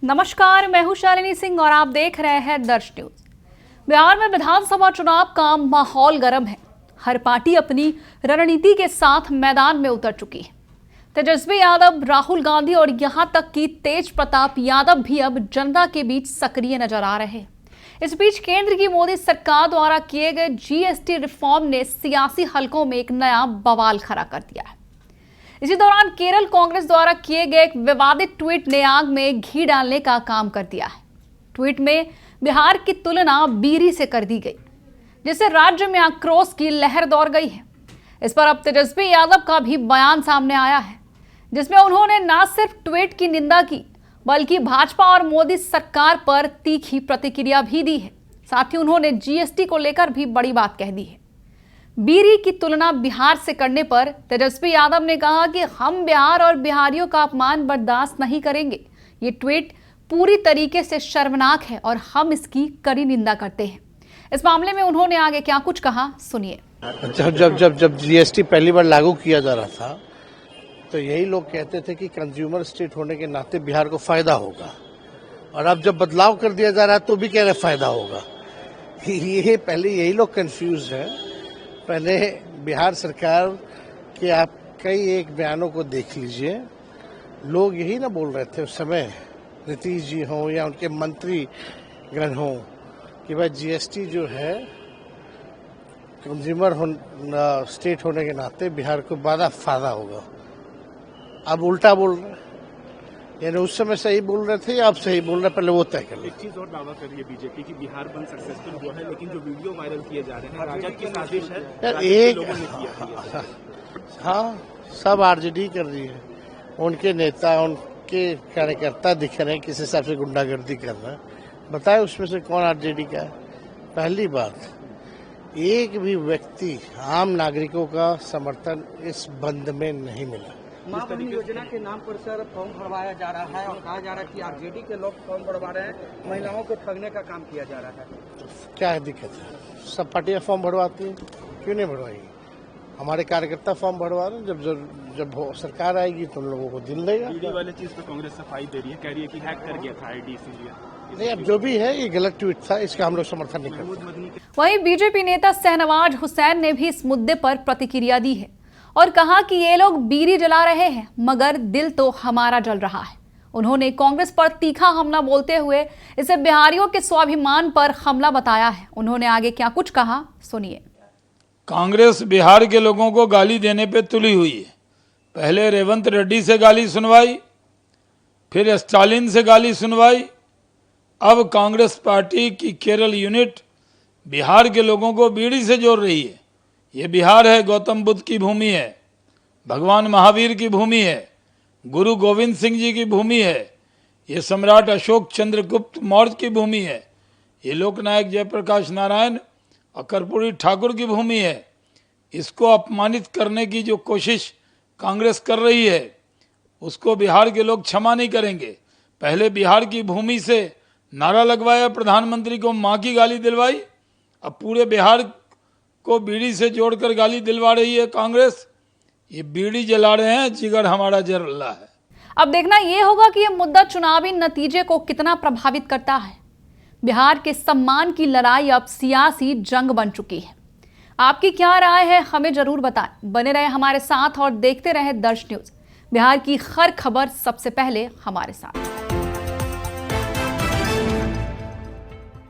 नमस्कार, मैं हूं शालिनी सिंह और आप देख रहे हैं दर्श न्यूज। बिहार में विधानसभा चुनाव का माहौल गर्म है। हर पार्टी अपनी रणनीति के साथ मैदान में उतर चुकी है। तेजस्वी यादव, राहुल गांधी और यहां तक कि तेज प्रताप यादव भी अब जनता के बीच सक्रिय नजर आ रहे हैं। इस बीच केंद्र की मोदी सरकार द्वारा किए गए जीएसटी रिफॉर्म ने सियासी हलकों में एक नया बवाल खड़ा कर दिया है। इसी दौरान केरल कांग्रेस द्वारा किए गए एक विवादित ट्वीट ने आग में घी डालने का काम कर दिया है। ट्वीट में बिहार की तुलना बीरी से कर दी गई, जिससे राज्य में आक्रोश की लहर दौड़ गई है। इस पर अब तेजस्वी यादव का भी बयान सामने आया है, जिसमें उन्होंने न सिर्फ ट्वीट की निंदा की, बल्कि भाजपा और मोदी सरकार पर तीखी प्रतिक्रिया भी दी है। साथ ही उन्होंने जीएसटी को लेकर भी बड़ी बात कह दी है। बीरी की तुलना बिहार से करने पर तेजस्वी यादव ने कहा कि हम बिहार और बिहारियों का अपमान बर्दाश्त नहीं करेंगे। ये ट्वीट पूरी तरीके से शर्मनाक है और हम इसकी कड़ी निंदा करते हैं। इस मामले में उन्होंने आगे क्या कुछ कहा, सुनिए। जब जीएसटी पहली बार लागू किया जा रहा था तो यही लोग कहते थे कि कंज्यूमर स्टेट होने के नाते बिहार को फायदा होगा, और अब जब बदलाव कर दिया जा रहा है तो भी कह रहे फायदा होगा। ये पहले यही लोग कंफ्यूज हैं। पहले बिहार सरकार के आप कई एक बयानों को देख लीजिए। लोग यही ना बोल रहे थे उस समय, नीतीश जी हों या उनके मंत्री गण हों, कि भाई जीएसटी जो है कंज्यूमर स्टेट होने के नाते बिहार को बड़ा फायदा होगा। अब उल्टा बोल रहे हैं, यानी उस समय सही बोल रहे थे या अब सही बोल रहे, पहले वो तय कर लीजिए। एक चीज और दावा कर रही है बीजेपी की बिहार बंद सक्सेसफुल हुआ है, लेकिन जो वीडियो वायरल किए जा रहे हैं राजद की साजिश है, यार एक लोगों ने किया है। हाँ, सब आरजेडी कर रही है। उनके नेता, उनके कार्यकर्ता दिख रहे हैं किस हिसाब से गुंडागर्दी कर रहे हैं। बताए उसमें से कौन आरजेडी का है? पहली बात, एक भी व्यक्ति, आम नागरिकों का समर्थन इस बंद में नहीं मिला। मां बहन योजना के नाम पर सर फॉर्म भरवाया जा रहा है और कहा जा रहा है कि आरजेडी के लोग फॉर्म भरवा रहे हैं, महिलाओं को ठगने का काम किया जा रहा है। तो क्या है दिक्कत है? सब पार्टियां फॉर्म भरवाती हैं, क्यों नहीं भरवाएगी? हमारे कार्यकर्ता फॉर्म भरवा रहे हैं। जब सरकार आएगी तो उन लोगों को दिल देगा। ईडी वाले चीज पे कांग्रेस सफाई दे रही है, कह रही है कि हैक कर गया था आईडी, इसीलिए। नहीं, अब जो भी है ये गलत ट्वीट था, इसका हम लोग समर्थन नहीं करते। वहीं बीजेपी नेता शहनवाज हुसैन ने भी इस मुद्दे पर प्रतिक्रिया दी है और कहा कि ये लोग बीड़ी जला रहे हैं, मगर दिल तो हमारा जल रहा है। उन्होंने कांग्रेस पर तीखा हमला बोलते हुए इसे बिहारियों के स्वाभिमान पर हमला बताया है। उन्होंने आगे क्या कुछ कहा, सुनिए। कांग्रेस बिहार के लोगों को गाली देने पे तुली हुई है। पहले रेवंत रेड्डी से गाली सुनवाई, फिर स्टालिन से गाली सुनवाई, अब कांग्रेस पार्टी की केरल यूनिट बिहार के लोगों को बीड़ी से जोड़ रही है। ये बिहार है, गौतम बुद्ध की भूमि है, भगवान महावीर की भूमि है, गुरु गोविंद सिंह जी की भूमि है, ये सम्राट अशोक चंद्रगुप्त मौर्य की भूमि है, ये लोकनायक जयप्रकाश नारायण और कर्पूरी ठाकुर की भूमि है। इसको अपमानित करने की जो कोशिश कांग्रेस कर रही है, उसको बिहार के लोग क्षमा नहीं करेंगे। पहले बिहार की भूमि से नारा लगवाया, प्रधानमंत्री को मां की गाली दिलवाई, अब पूरे बिहार को बीड़ी से जोड़कर गाली दिलवा रही है कांग्रेस। ये बीड़ी जला रहे हैं, जिगर हमारा जल रहा है। अब देखना यह होगा कि यह मुद्दा चुनावी नतीजे को कितना प्रभावित करता है। बिहार के सम्मान की लड़ाई अब सियासी जंग बन चुकी है। आपकी क्या राय है, हमें जरूर बताएं। बने रहे हमारे साथ और देखते रहे दर्श न्यूज। बिहार की हर खबर सबसे पहले हमारे साथ।